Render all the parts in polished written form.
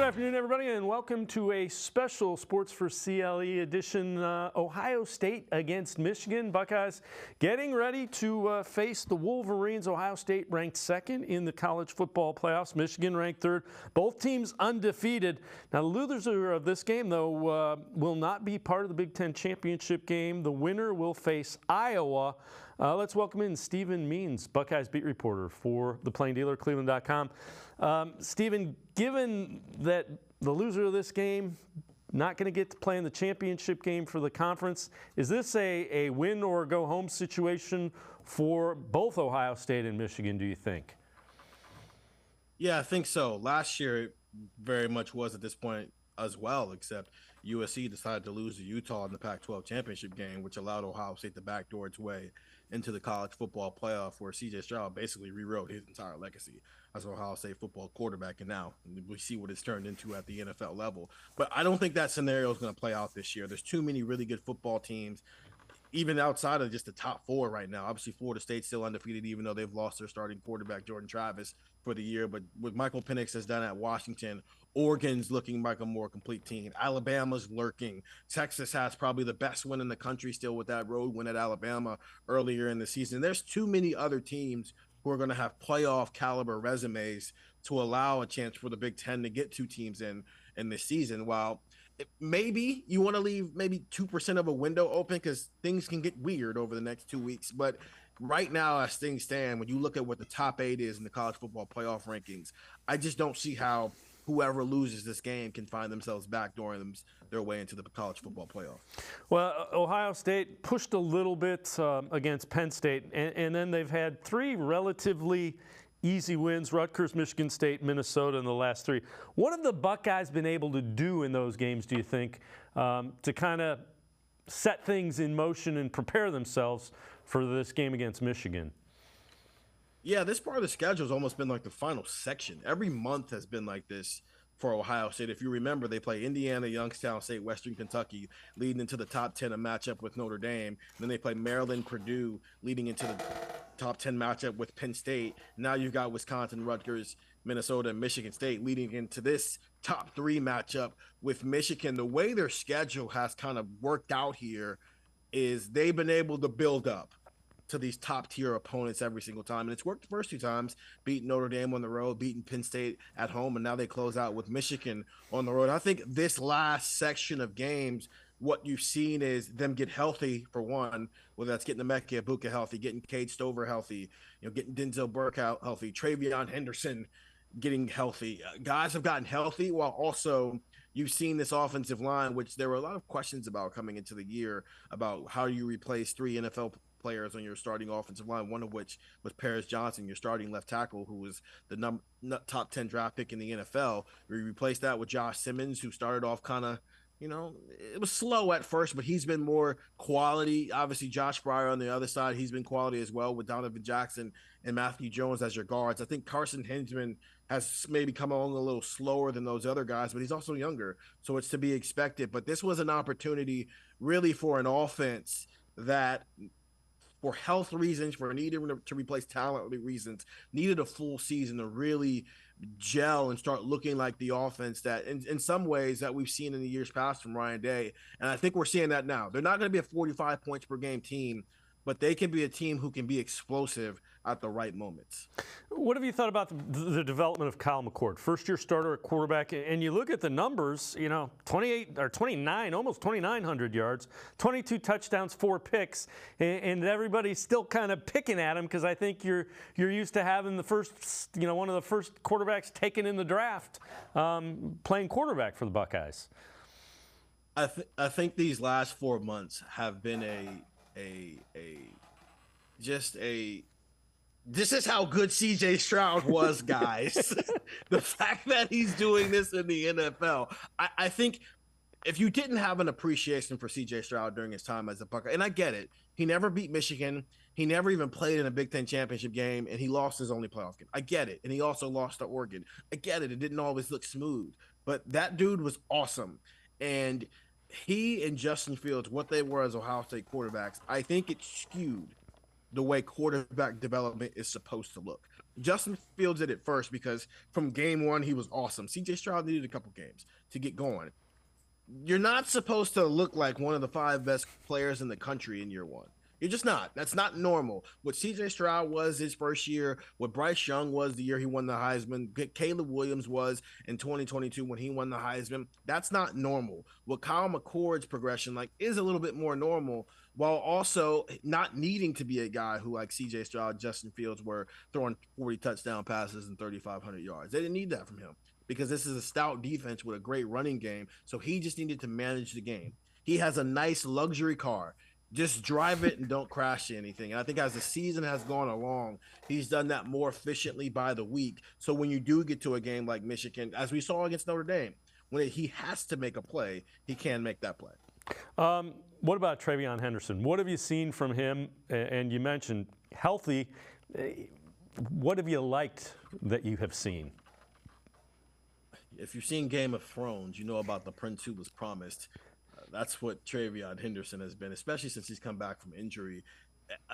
Good afternoon, everybody, and welcome to a special Sports4CLE edition. Ohio State against Michigan. Buckeyes getting ready to face the Wolverines. Ohio State ranked second in the college football playoffs. Michigan ranked third. Both teams undefeated. Now, the loser of this game, though, will not be part of the Big Ten championship game. The winner will face Iowa. Let's welcome in Stephen Means, Buckeyes beat reporter for the Plain Dealer, cleveland.com. Stephen, given that the loser of this game not going to get to play in the championship game for the conference, is this a win or go home situation for both Ohio State and Michigan, do you think? Yeah, I think so. Last year it very much was at this point as well, except USC decided to lose to Utah in the Pac-12 championship game, which allowed Ohio State to backdoor its way into the college football playoff, where C.J. Stroud basically rewrote his entire legacy as Ohio State football quarterback, and now we see what it's turned into at the NFL level. But I don't think that scenario is going to play out this year. There's too many really good football teams, even outside of just the top four right now. Obviously, Florida State's still undefeated, even though they've lost their starting quarterback, Jordan Travis, for the year. But what Michael Penix has done at Washington, Oregon's looking like a more complete team. Alabama's lurking. Texas has probably the best win in the country still with that road win at Alabama earlier in the season. There's too many other teams who are going to have playoff caliber resumes to allow a chance for the Big Ten to get two teams in this season. While maybe you want to leave maybe 2% of a window open because things can get weird over the next 2 weeks. But right now, as things stand, when you look at what the top 8 is in the college football playoff rankings, I just don't see how whoever loses this game can find themselves backdooring their way into the college football playoff. Well, Ohio State pushed a little bit against Penn State, and then they've had 3 relatively easy wins: Rutgers, Michigan State, Minnesota in the last 3. What have the Buckeyes been able to do in those games, do you think, to kind of set things in motion and prepare themselves for this game against Michigan? Yeah, this part of the schedule has almost been like the final section. Every month has been like this for Ohio State. If you remember, they play Indiana, Youngstown State, Western Kentucky, leading into the top 10, a matchup with Notre Dame. And then they play Maryland, Purdue, leading into the top 10 matchup with Penn State. Now you've got Wisconsin, Rutgers, Minnesota, and Michigan State leading into this top 3 matchup with Michigan. The way their schedule has kind of worked out here is they've been able to build up to these top tier opponents every single time. And it's worked the first 2 times, beating Notre Dame on the road, beating Penn State at home, and now they close out with Michigan on the road. I think this last section of games, what you've seen is them get healthy, for one, whether that's getting Emeka Egbuka healthy, getting Cade Stover healthy, getting Denzel Burke healthy, TreVeyon Henderson getting healthy. Guys have gotten healthy, while also you've seen this offensive line, which there were a lot of questions about coming into the year about how you replace 3 NFL players on your starting offensive line, one of which was Paris Johnson, your starting left tackle, who was the top 10 draft pick in the NFL. We replaced that with Josh Simmons, who started off kind of, it was slow at first, but he's been more quality. Obviously, Josh Pryor on the other side, he's been quality as well, with Donovan Jackson and Matthew Jones as your guards. I think Carson Hinzman has maybe come along a little slower than those other guys, but he's also younger, so it's to be expected. But this was an opportunity really for an offense that, for health reasons, for needing to replace talent reasons, needed a full season to really gel and start looking like the offense that in some ways that we've seen in the years past from Ryan Day. And I think we're seeing that now. They're not going to be a 45 points per game team, but they can be a team who can be explosive at the right moments. What have you thought about the development of Kyle McCord, first-year starter at quarterback? And you look at the numbers, 28 or 29, almost 2,900 yards, 22 touchdowns, 4 picks, and everybody's still kind of picking at him because I think you're used to having the first, one of the first quarterbacks taken in the draft playing quarterback for the Buckeyes. I think these last 4 months have been this is how good C.J. Stroud was, guys. The fact that he's doing this in the NFL, I think if you didn't have an appreciation for C.J. Stroud during his time as a Buckeye, and I get it, he never beat Michigan, he never even played in a Big Ten championship game, and he lost his only playoff game. I get it, and he also lost to Oregon. I get it, it didn't always look smooth, but that dude was awesome. And he and Justin Fields, what they were as Ohio State quarterbacks, I think it skewed the way quarterback development is supposed to look. Justin Fields did it first because from game one, he was awesome. CJ Stroud needed a couple games to get going. You're not supposed to look like one of the 5 best players in the country in year one. You're just not. That's not normal. What CJ Stroud was his first year, what Bryce Young was the year he won the Heisman, Caleb Williams was in 2022 when he won the Heisman, that's not normal. What Kyle McCord's progression like is a little bit more normal, while also not needing to be a guy who like CJ Stroud, Justin Fields were throwing 40 touchdown passes and 3,500 yards. They didn't need that from him because this is a stout defense with a great running game. So he just needed to manage the game. He has a nice luxury car. Just drive it and don't crash anything. And I think as the season has gone along, he's done that more efficiently by the week. So when you do get to a game like Michigan, as we saw against Notre Dame, when he has to make a play, he can make that play. What about TreVeyon Henderson? What have you seen from him? And you mentioned healthy. What have you liked that you have seen? If you've seen Game of Thrones, you know about the prince who was promised. That's what TreVeyon Henderson has been, especially since he's come back from injury.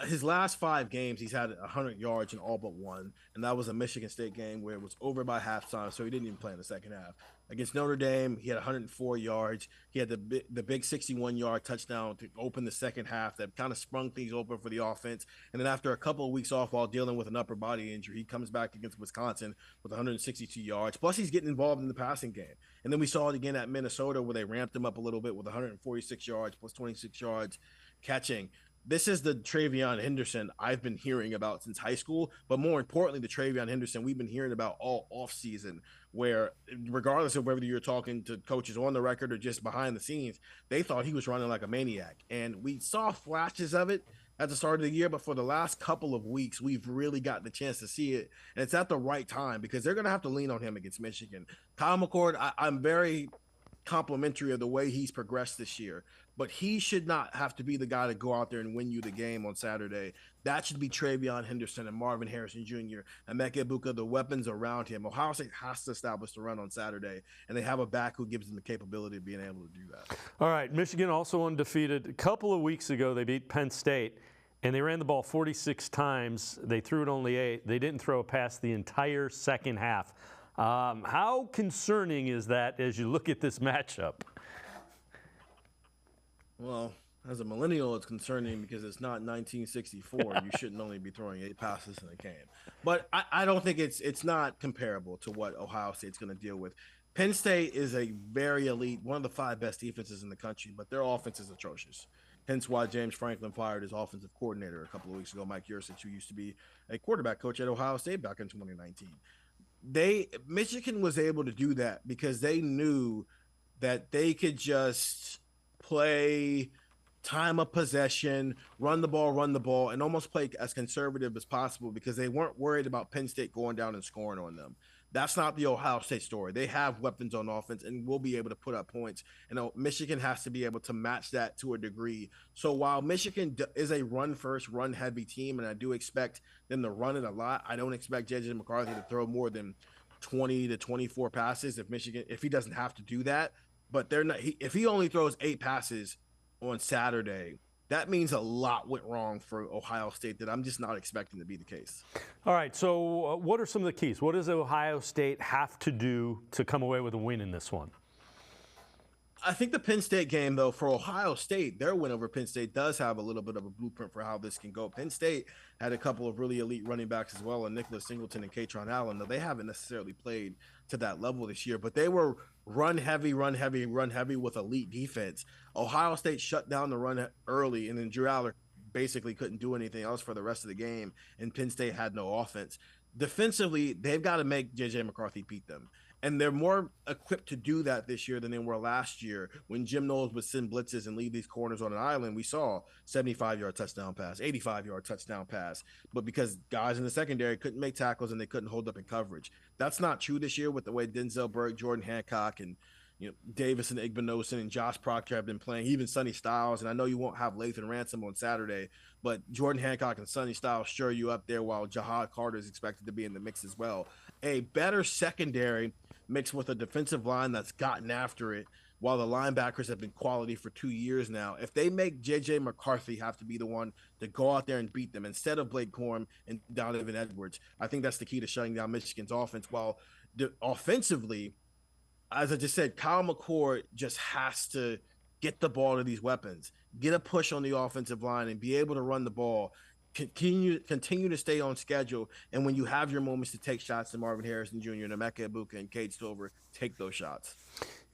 His last 5 games, he's had 100 yards in all but one, and that was a Michigan State game where it was over by halftime, so he didn't even play in the second half. Against Notre Dame, he had 104 yards. He had the big 61-yard touchdown to open the second half that kind of sprung things open for the offense. And then after a couple of weeks off while dealing with an upper body injury, he comes back against Wisconsin with 162 yards. Plus, he's getting involved in the passing game. And then we saw it again at Minnesota where they ramped him up a little bit with 146 yards plus 26 yards catching. This is the TreVeyon Henderson I've been hearing about since high school, but more importantly, the TreVeyon Henderson we've been hearing about all offseason, where regardless of whether you're talking to coaches on the record or just behind the scenes, they thought he was running like a maniac. And we saw flashes of it at the start of the year, but for the last couple of weeks, we've really gotten the chance to see it. And it's at the right time because they're going to have to lean on him against Michigan. Kyle McCord, I'm very complimentary of the way he's progressed this year, but he should not have to be the guy to go out there and win you the game on Saturday. That should be TreVeyon Henderson and Marvin Harrison Jr. and Emeka Egbuka, the weapons around him. Ohio State has to establish the run on Saturday, and they have a back who gives them the capability of being able to do that. All right, Michigan also undefeated. A couple of weeks ago, they beat Penn State, and they ran the ball 46 times. They threw it only 8. They didn't throw it past the entire second half. How concerning is that as you look at this matchup? Well, as a millennial, it's concerning because it's not 1964. You shouldn't only be throwing 8 passes in a game. But I don't think it's not comparable to what Ohio State's going to deal with. Penn State is a very elite, one of the 5 best defenses in the country, but their offense is atrocious. Hence why James Franklin fired his offensive coordinator a couple of weeks ago, Mike Yurcich, who used to be a quarterback coach at Ohio State back in 2019. Michigan was able to do that because they knew that they could just play time of possession, run the ball, and almost play as conservative as possible because they weren't worried about Penn State going down and scoring on them. That's not the Ohio State story. They have weapons on offense and will be able to put up points. And Michigan has to be able to match that to a degree. So while Michigan is a run-first, run-heavy team, and I do expect them to run it a lot, I don't expect J.J. McCarthy to throw more than 20 to 24 passes if he doesn't have to do that. But if he only throws 8 passes on Saturday, that means a lot went wrong for Ohio State that I'm just not expecting to be the case. All right, so what are some of the keys? What does Ohio State have to do to come away with a win in this one? I think the Penn State game, though, for Ohio State, their win over Penn State does have a little bit of a blueprint for how this can go. Penn State had a couple of really elite running backs as well, and Nicholas Singleton and Katron Allen, though they haven't necessarily played to that level this year, but they were run heavy with elite defense. Ohio State shut down the run early, and then Drew Aller basically couldn't do anything else for the rest of the game, and Penn State had no offense. Defensively, they've got to make J.J. McCarthy beat them. And they're more equipped to do that this year than they were last year when Jim Knowles would send blitzes and leave these corners on an island. We saw 75-yard touchdown pass, 85-yard touchdown pass. But because guys in the secondary couldn't make tackles and they couldn't hold up in coverage. That's not true this year with the way Denzel Burke, Jordan Hancock, and Davis and Igbinosun and Josh Proctor have been playing, even Sonny Styles. And I know you won't have Lathan Ransom on Saturday, but Jordan Hancock and Sonny Styles sure you up there while Jahad Carter is expected to be in the mix as well. A better secondary mixed with a defensive line that's gotten after it while the linebackers have been quality for 2 years now. If they make J.J. McCarthy have to be the one to go out there and beat them instead of Blake Corum and Donovan Edwards, I think that's the key to shutting down Michigan's offense. While offensively, as I just said, Kyle McCord just has to get the ball to these weapons, get a push on the offensive line, and be able to run the ball. Continue to stay on schedule, and when you have your moments to take shots to Marvin Harrison Jr., Emeka Egbuka, and Cade Stover, take those shots.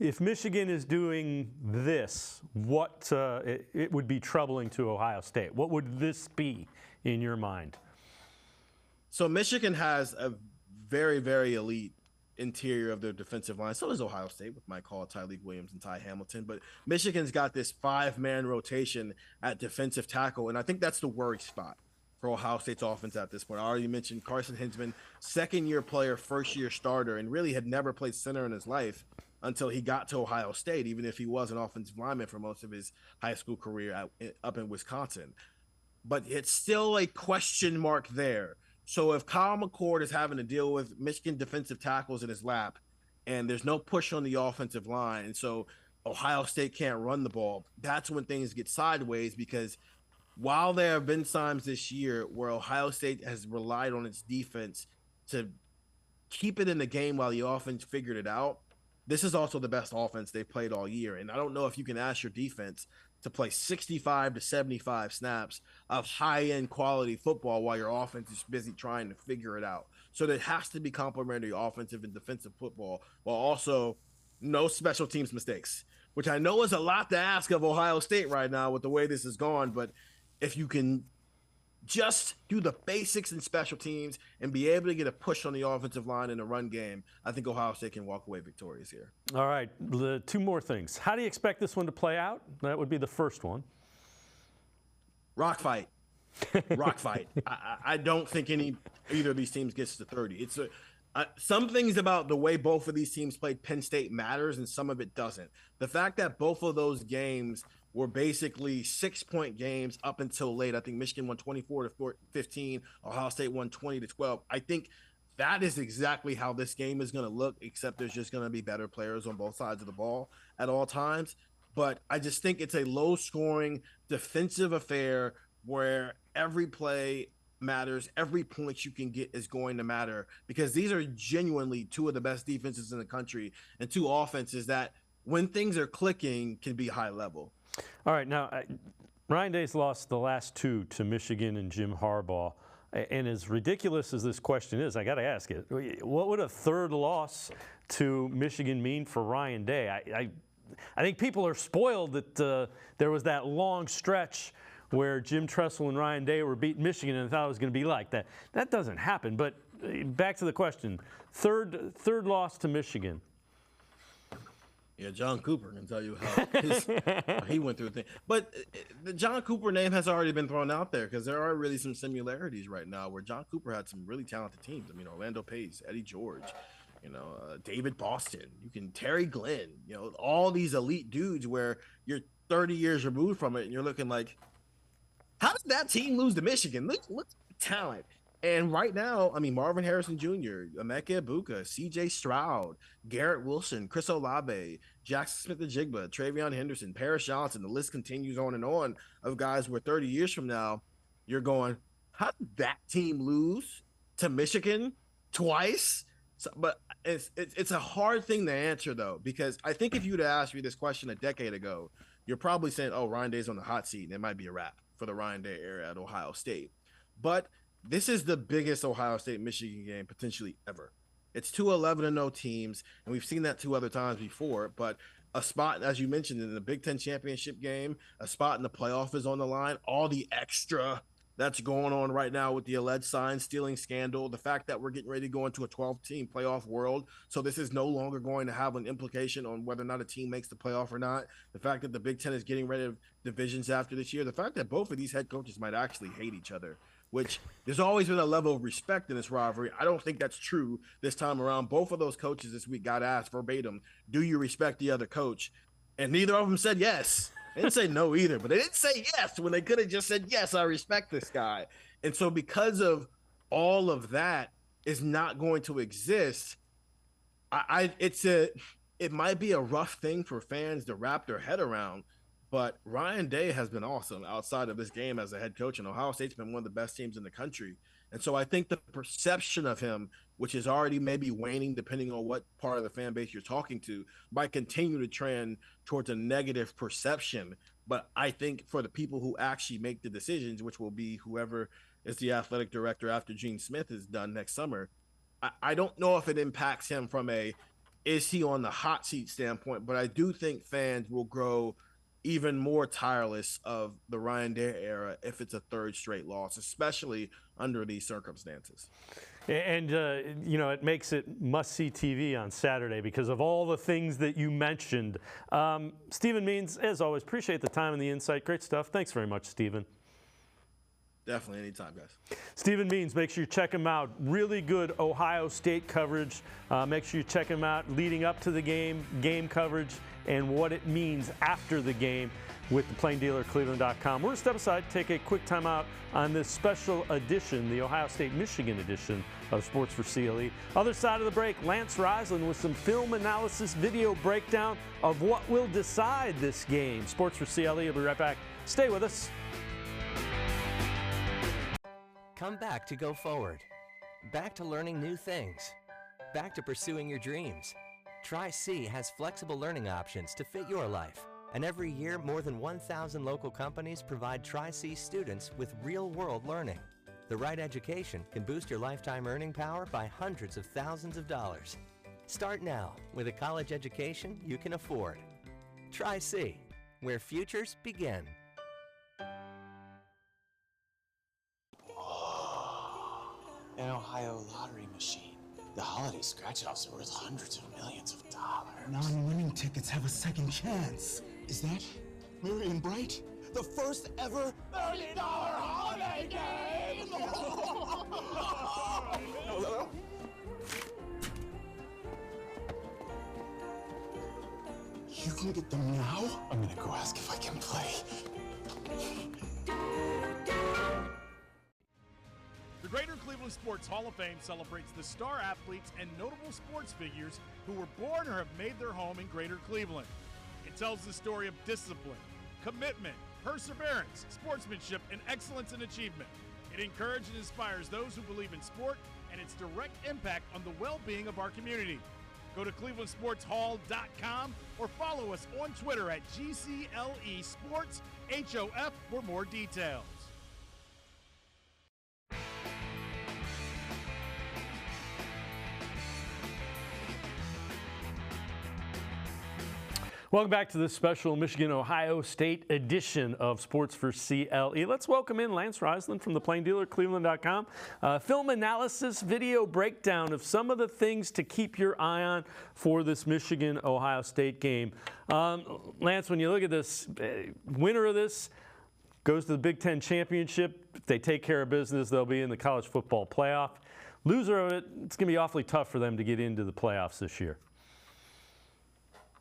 If Michigan is doing this, what it would be troubling to Ohio State? What would this be in your mind? So Michigan has a very, very elite interior of their defensive line. So does Ohio State with Mike Hall, Tyleik Williams, and Ty Hamilton. But Michigan's got this 5-man rotation at defensive tackle, and I think that's the worry spot for Ohio State's offense at this point. I already mentioned Carson Hinzman, second-year player, first-year starter, and really had never played center in his life until he got to Ohio State, even if he was an offensive lineman for most of his high school career up in Wisconsin. But it's still a question mark there. So if Kyle McCord is having to deal with Michigan defensive tackles in his lap and there's no push on the offensive line, and so Ohio State can't run the ball, that's when things get sideways, because while there have been times this year where Ohio State has relied on its defense to keep it in the game while the offense figured it out, this is also the best offense they've played all year. And I don't know if you can ask your defense to play 65 to 75 snaps of high-end quality football while your offense is busy trying to figure it out. So there has to be complementary offensive and defensive football, while also no special teams mistakes, which I know is a lot to ask of Ohio State right now with the way this has gone. But if you can just do the basics in special teams and be able to get a push on the offensive line in the run game, I think Ohio State can walk away victorious here. All right, two more things. How do you expect this one to play out? That would be the first one. Rock fight. Rock fight. I don't think either of these teams gets to 30. It's some things about the way both of these teams played Penn State matters, and some of it doesn't. The fact that both of those games were basically 6-point games up until late. I think Michigan won 24-15. Ohio State won 20-12. I think that is exactly how this game is going to look, except there's just going to be better players on both sides of the ball at all times. But I just think it's a low-scoring defensive affair where every play matters. Every point you can get is going to matter, because these are genuinely two of the best defenses in the country and two offenses that, when things are clicking, can be high level. All right, now, Ryan Day's lost the last two to Michigan and Jim Harbaugh. And as ridiculous as this question is, I got to ask it, what would a third loss to Michigan mean for Ryan Day? I think people are spoiled that there was that long stretch where Jim Tressel and Ryan Day were beating Michigan and thought it was going to be like that. That doesn't happen. But back to the question, third loss to Michigan. Yeah, John Cooper can tell you how he went through a thing. But the John Cooper name has already been thrown out there, because there are really some similarities right now where John Cooper had some really talented teams. I mean, Orlando Pace, Eddie George, David Boston, Terry Glenn, all these elite dudes where you're 30 years removed from it and you're looking like, how did that team lose to Michigan? Look at the talent. And right now, I mean, Marvin Harrison Jr., Emeka Egbuka, C.J. Stroud, Garrett Wilson, Chris Olave, Jackson Smith-Njigba, TreVeyon Henderson, Paris Johnson, the list continues on of guys where 30 years from now, you're going, how did that team lose to Michigan twice? So, but it's a hard thing to answer, though, because I think if you'd asked me this question a decade ago, you're probably saying, oh, Ryan Day's on the hot seat, and it might be a wrap for the Ryan Day era at Ohio State. But this is the biggest Ohio State-Michigan game potentially ever. It's two 11-0 teams, and we've seen that two other times before, but a spot, as you mentioned, in the Big Ten championship game, a spot in the playoff is on the line, all the extra that's going on right now with the alleged sign-stealing scandal, the fact that we're getting ready to go into a 12-team playoff world, so this is no longer going to have an implication on whether or not a team makes the playoff or not, the fact that the Big Ten is getting rid of divisions after this year, the fact that both of these head coaches might actually hate each other, which there's always been a level of respect in this rivalry. I don't think that's true this time around. Both of those coaches this week got asked verbatim, do you respect the other coach? And neither of them said yes. They didn't say no either, but they didn't say yes when they could have just said, yes, I respect this guy. And so because of all of that is not going to exist, it might be a rough thing for fans to wrap their head around, but Ryan Day has been awesome outside of this game as a head coach, and Ohio State's been one of the best teams in the country. And so I think the perception of him, which is already maybe waning depending on what part of the fan base you're talking to, might continue to trend towards a negative perception. But I think for the people who actually make the decisions, which will be whoever is the athletic director after Gene Smith is done next summer, I don't know if it impacts him from a is he on the hot seat standpoint, but I do think fans will grow even more tireless of the Ryan Day era if it's a third straight loss, especially under these circumstances. And, it makes it must-see TV on Saturday because of all the things that you mentioned. Stephen Means, as always, appreciate the time and the insight. Great stuff. Thanks very much, Stephen. Definitely, anytime, guys. Stephen Means, make sure you check him out. Really good Ohio State coverage. Make sure you check him out leading up to the game coverage, and what it means after the game with the plain dealer, cleveland.com. We're going to step aside, take a quick time out on this special edition, the Ohio State-Michigan edition of Sports4CLE. Other side of the break, Lance Reisland with some film analysis, video breakdown of what will decide this game. Sports4CLE will be right back. Stay with us. Come back to go forward. Back to learning new things. Back to pursuing your dreams. Tri-C has flexible learning options to fit your life. And every year, more than 1,000 local companies provide Tri-C students with real-world learning. The right education can boost your lifetime earning power by hundreds of thousands of dollars. Start now with a college education you can afford. Tri-C, where futures begin. An Ohio lottery machine. The holiday scratch-offs are worth hundreds of millions of dollars. Non-winning tickets have a second chance. Is that Miriam Bright? The first ever $30 holiday game! No. You can get them now? I'm gonna go ask if I can play. The Greater Cleveland Sports Hall of Fame celebrates the star athletes and notable sports figures who were born or have made their home in Greater Cleveland. It tells the story of discipline, commitment, perseverance, sportsmanship, and excellence in achievement. It encourages and inspires those who believe in sport and its direct impact on the well-being of our community. Go to clevelandsportshall.com or follow us on Twitter at GCLE Sports HOF for more details. Welcome back to this special Michigan-Ohio State edition of Sports4CLE. Let's welcome in Lance Reisland from the plain dealer, cleveland.com. Film analysis, video breakdown of some of the things to keep your eye on for this Michigan-Ohio State game. Lance, when you look at this, winner of this goes to the Big Ten championship. If they take care of business, they'll be in the college football playoff. Loser of it, it's going to be awfully tough for them to get into the playoffs this year.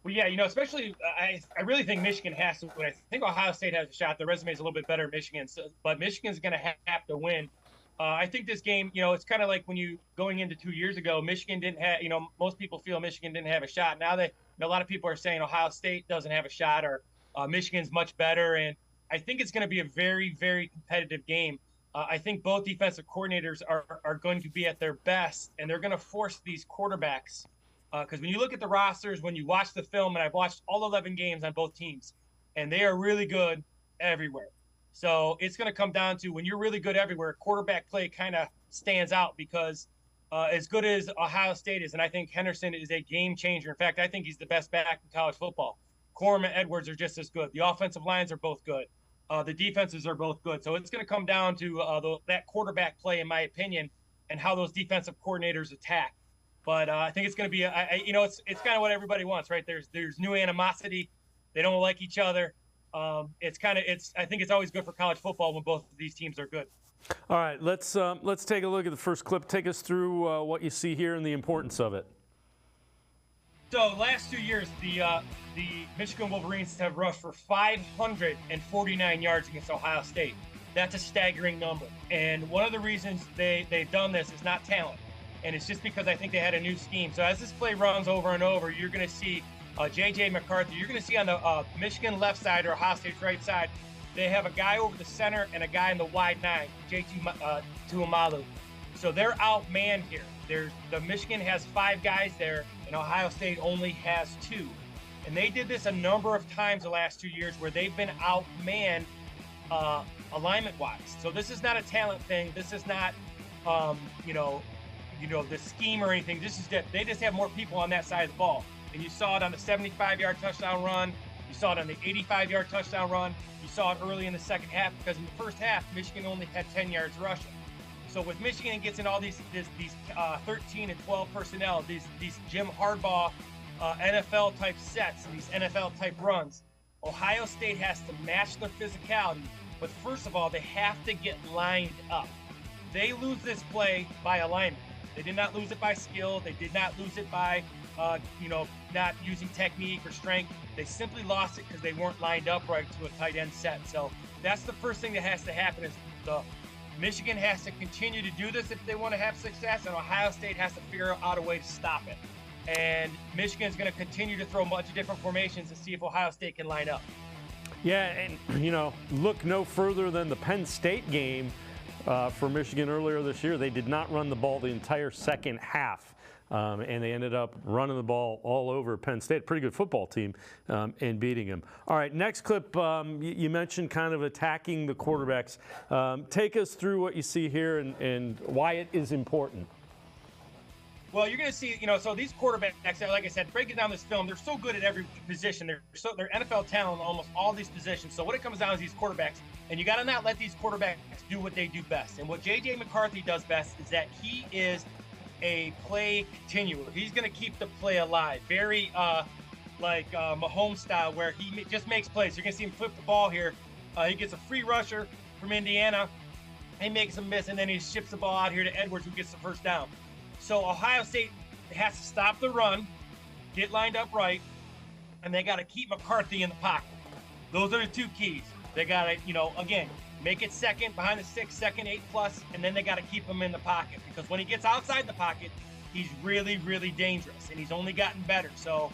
Well, yeah, especially I really think Michigan has to win. I think Ohio State has a shot. The resume is a little bit better than Michigan's, but Michigan's going to have to win. I think this game, it's kind of like when you going into 2 years ago, Michigan didn't have, most people feel Michigan didn't have a shot. Now that a lot of people are saying Ohio State doesn't have a shot or Michigan's much better. And I think it's going to be a very, very competitive game. I think both defensive coordinators are going to be at their best, and they're going to force these quarterbacks. Because when you look at the rosters, when you watch the film, and I've watched all 11 games on both teams, and they are really good everywhere. So it's going to come down to when you're really good everywhere, quarterback play kind of stands out because as good as Ohio State is, and I think Henderson is a game changer. In fact, I think he's the best back in college football. Corum and Edwards are just as good. The offensive lines are both good. The defenses are both good. So it's going to come down to that quarterback play, in my opinion, and how those defensive coordinators attack. But I think it's going to be, it's kind of what everybody wants, right? There's new animosity. They don't like each other. I think it's always good for college football when both of these teams are good. All right, let's take a look at the first clip. Take us through what you see here and the importance of it. So last 2 years, the Michigan Wolverines have rushed for 549 yards against Ohio State. That's a staggering number. And one of the reasons they've done this is not talent. and it's just because I think they had a new scheme. So as this play runs over and over, you're going to see J.J. McCarthy. You're going to see on the Michigan left side or Ohio State's right side, they have a guy over the center and a guy in the wide 9, J.T. Tuimalu. So they're outmanned here. The Michigan has 5 guys there, and Ohio State only has 2. And they did this a number of times the last 2 years where they've been outmanned alignment-wise. So this is not a talent thing. This is not, the scheme or anything. This is that they just have more people on that side of the ball. And you saw it on the 75-yard touchdown run. You saw it on the 85-yard touchdown run. You saw it early in the second half because in the first half, Michigan only had 10 yards rushing. So with Michigan, it gets in all these 13 and 12 personnel, these Jim Harbaugh NFL type sets, these NFL type runs. Ohio State has to match their physicality, but first of all, they have to get lined up. They lose this play by alignment. They did not lose it by skill. They did not lose it by, not using technique or strength. They simply lost it because they weren't lined up right to a tight end set. So that's the first thing that has to happen is Michigan has to continue to do this if they want to have success, and Ohio State has to figure out a way to stop it. And Michigan is going to continue to throw a bunch of different formations to see if Ohio State can line up. Yeah, and, look no further than the Penn State game for Michigan earlier this year. They did not run the ball the entire second half, and they ended up running the ball all over Penn State. Pretty good football team, and beating them. All right, next clip, you mentioned kind of attacking the quarterbacks. Take us through what you see here and why it is important. Well, you're going to see, so these quarterbacks, like I said, breaking down this film, they're so good at every position. They're NFL talent in almost all these positions. So what it comes down to is these quarterbacks, and you got to not let these quarterbacks do what they do best. And what J.J. McCarthy does best is that he is a play continuer. He's going to keep the play alive, very like Mahomes style, where he just makes plays. You're going to see him flip the ball here. He gets a free rusher from Indiana. He makes a miss, and then he ships the ball out here to Edwards, who gets the first down. So Ohio State has to stop the run, get lined up right, and they got to keep McCarthy in the pocket. Those are the 2 keys. They got to, again, make it second, behind the 6, second, 8+, and then they got to keep him in the pocket because when he gets outside the pocket, he's really, really dangerous, and he's only gotten better. So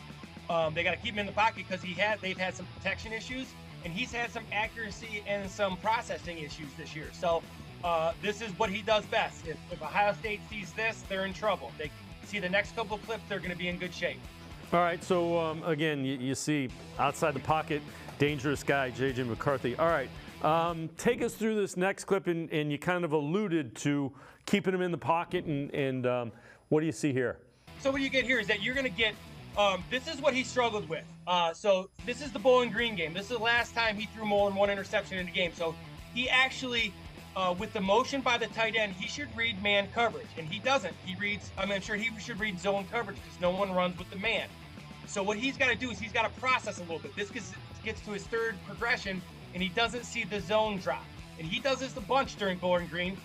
they got to keep him in the pocket because they've had some protection issues, and he's had some accuracy and some processing issues this year. So this is what he does best. If Ohio State sees this, they're in trouble. They see the next couple of clips, they're going to be in good shape. All right, so again, you see outside the pocket, dangerous guy, J.J. McCarthy. All right, take us through this next clip, and you kind of alluded to keeping him in the pocket, and what do you see here? So what you get here is that you're going to get, this is what he struggled with. So this is the Bowling Green game. This is the last time he threw more than 1 interception in the game. So he actually, with the motion by the tight end, he should read man coverage, and he doesn't. I'm sure he should read zone coverage because no one runs with the man. So what he's got to do is he's got to process a little bit. This gets to his 3rd progression, and he doesn't see the zone drop. And he does this a bunch during Bowling Green,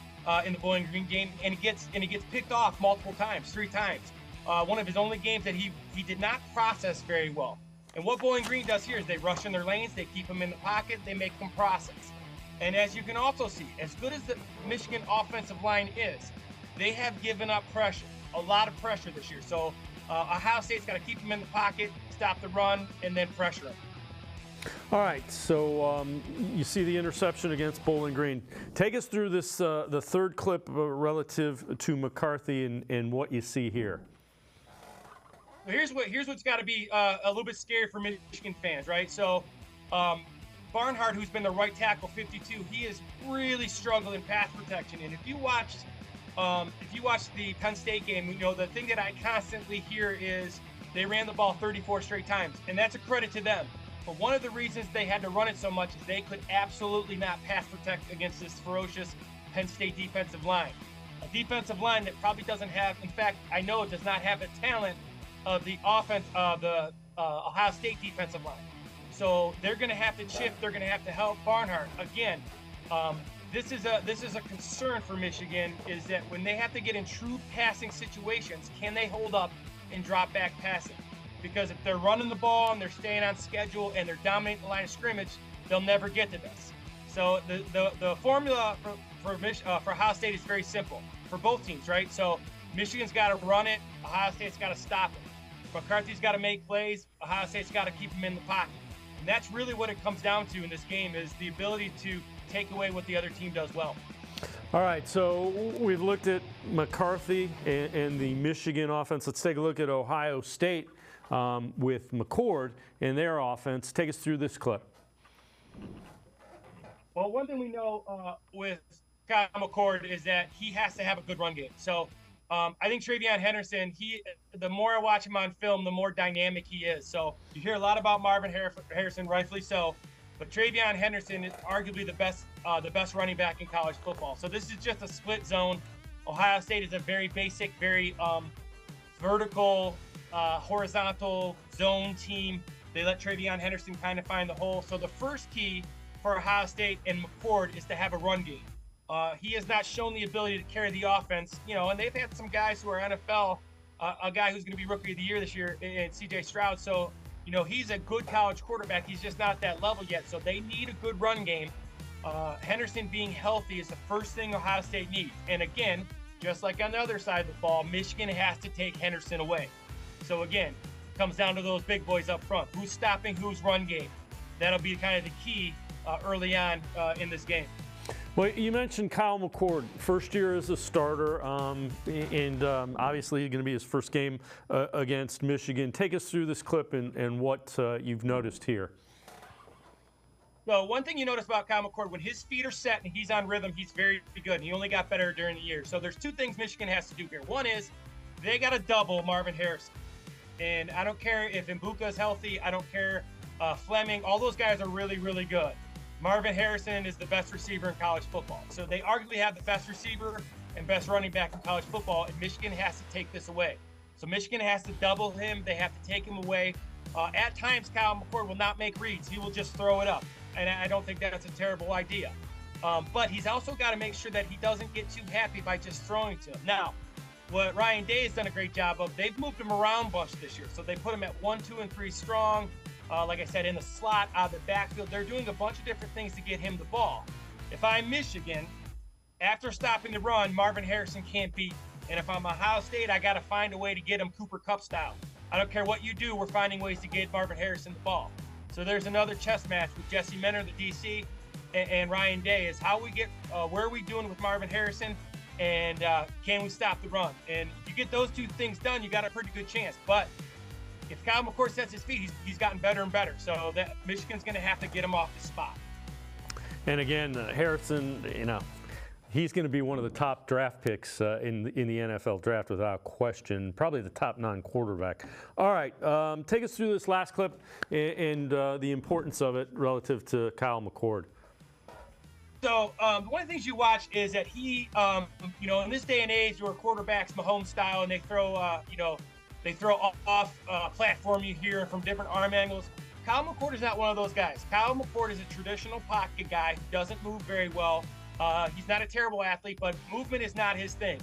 in the Bowling Green game, and he gets picked off multiple times, 3 times. One of his only games that he did not process very well. And what Bowling Green does here is they rush in their lanes, they keep them in the pocket, they make them process. And as you can also see, as good as the Michigan offensive line is, they have given up pressure, a lot of pressure this year. So Ohio State's got to keep them in the pocket, stop the run, and then pressure them. All right, so you see the interception against Bowling Green. Take us through this, the 3rd clip relative to McCarthy and what you see here. Well, here's what's got to be a little bit scary for Michigan fans, right? So Barnhart, who's been the right tackle 52, he has really struggled in pass protection. And if you watched the Penn State game, the thing that I constantly hear is they ran the ball 34 straight times, and that's a credit to them. But one of the reasons they had to run it so much is they could absolutely not pass protect against this ferocious Penn State defensive line. A defensive line that probably doesn't have, in fact, I know it does not have the talent of the offense, the Ohio State defensive line. So they're going to have to chip. They're going to have to help Barnhart. Again, this is a concern for Michigan, is that when they have to get in true passing situations, can they hold up and drop back passing? Because if they're running the ball and they're staying on schedule and they're dominating the line of scrimmage, they'll never get to this. So the formula for Ohio State is very simple for both teams, right? So Michigan's got to run it. Ohio State's got to stop it. McCarthy's got to make plays. Ohio State's got to keep him in the pocket. And that's really what it comes down to in this game, is the ability to take away what the other team does well. All right, so we've looked at McCarthy and the Michigan offense. Let's take a look at Ohio State with McCord and their offense. Take us through this clip. Well, one thing we know with Kyle McCord is that he has to have a good run game. So I think TreVeyon Henderson, the more I watch him on film, the more dynamic he is. So you hear a lot about Marvin Harrison, rightfully so, but TreVeyon Henderson is arguably the best running back in college football. So this is just a split zone. Ohio State is a very basic, very vertical, horizontal zone team. They let TreVeyon Henderson kind of find the hole. So the first key for Ohio State and McCord is to have a run game. He has not shown the ability to carry the offense, and they've had some guys who are NFL, a guy who's going to be Rookie of the Year this year, and C.J. Stroud. So, he's a good college quarterback. He's just not at that level yet. So they need a good run game. Henderson being healthy is the first thing Ohio State needs. And again, just like on the other side of the ball, Michigan has to take Henderson away. So again, it comes down to those big boys up front. Who's stopping whose run game? That'll be kind of the key early on in this game. Well, you mentioned Kyle McCord, first year as a starter, and obviously going to be his first game against Michigan. Take us through this clip and what you've noticed here. So one thing you notice about Kyle McCord, when his feet are set and he's on rhythm, he's very good. And he only got better during the year. So there's two things Michigan has to do here. One is they got to double Marvin Harrison. And I don't care if Mbuka is healthy. I don't care Fleming. All those guys are really, really good. Marvin Harrison is the best receiver in college football. So they arguably have the best receiver and best running back in college football, and Michigan has to take this away. So Michigan has to double him. They have to take him away. At times, Kyle McCord will not make reads. He will just throw it up, and I don't think that's a terrible idea. But he's also got to make sure that he doesn't get too happy by just throwing to him. Now, what Ryan Day has done a great job of, they've moved him around a bunch this year. So they put him at 1, 2, and 3 strong. Like I said, in the slot, out of the backfield. They're doing a bunch of different things to get him the ball. If I'm Michigan, after stopping the run, Marvin Harrison can't beat. And if I'm Ohio State, I got to find a way to get him Cooper Kupp style. I don't care what you do, we're finding ways to get Marvin Harrison the ball. So there's another chess match with Jesse Menner, the DC, and Ryan Day, is how we get, where are we doing with Marvin Harrison, and can we stop the run? And if you get those two things done, you got a pretty good chance. But if Kyle McCord sets his feet, he's gotten better and better. So that Michigan's going to have to get him off the spot. And again, Harrison, he's going to be one of the top draft picks in the NFL draft without question. Probably the top non-quarterback. All right, take us through this last clip and the importance of it relative to Kyle McCord. So one of the things you watch is that he, in this day and age where quarterbacks Mahomes style and they throw, they throw off platform you hear from different arm angles. Kyle McCord is not one of those guys. Kyle McCord is a traditional pocket guy who doesn't move very well. He's not a terrible athlete, but movement is not his thing.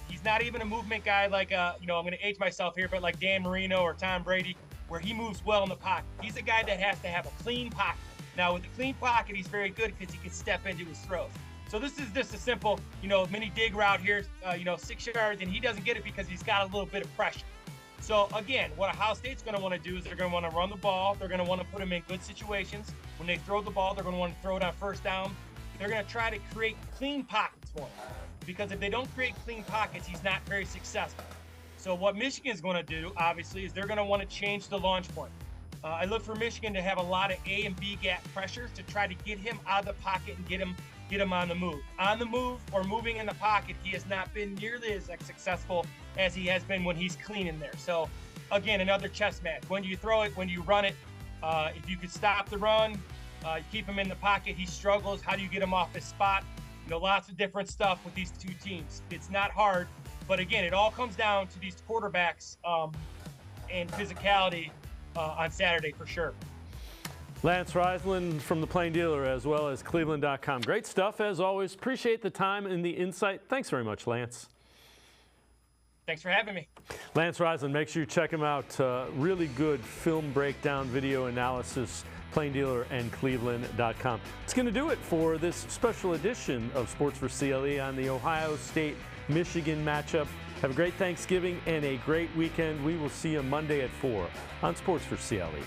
He's not even a movement guy like, I'm going to age myself here, but like Dan Marino or Tom Brady, where he moves well in the pocket. He's a guy that has to have a clean pocket. Now, with a clean pocket, he's very good because he can step into his throws. So this is just a simple, mini dig route here, 6 yards, and he doesn't get it because he's got a little bit of pressure. So again, what Ohio State's going to want to do is they're going to want to run the ball. They're going to want to put him in good situations. When they throw the ball, they're going to want to throw it on first down. They're going to try to create clean pockets for him, because if they don't create clean pockets, he's not very successful. So what Michigan's going to do, obviously, is they're going to want to change the launch point. I look for Michigan to have a lot of A and B gap pressures to try to get him out of the pocket and get him on the move. On the move or moving in the pocket, he has not been nearly as successful as he has been when he's clean in there. So again, another chess match. When do you throw it? When do you run it? If you could stop the run, keep him in the pocket, he struggles. How do you get him off his spot? Lots of different stuff with these two teams. It's not hard, but again, it all comes down to these quarterbacks and physicality on Saturday for sure. Lance Reisland from the Plain Dealer, as well as cleveland.com. Great stuff, as always. Appreciate the time and the insight. Thanks very much, Lance. Thanks for having me. Lance Reisland, make sure you check him out. Really good film breakdown, video analysis, Plain Dealer and cleveland.com. It's going to do it for this special edition of Sports for CLE on the Ohio State Michigan matchup. Have a great Thanksgiving and a great weekend. We will see you Monday at 4 on Sports4CLE.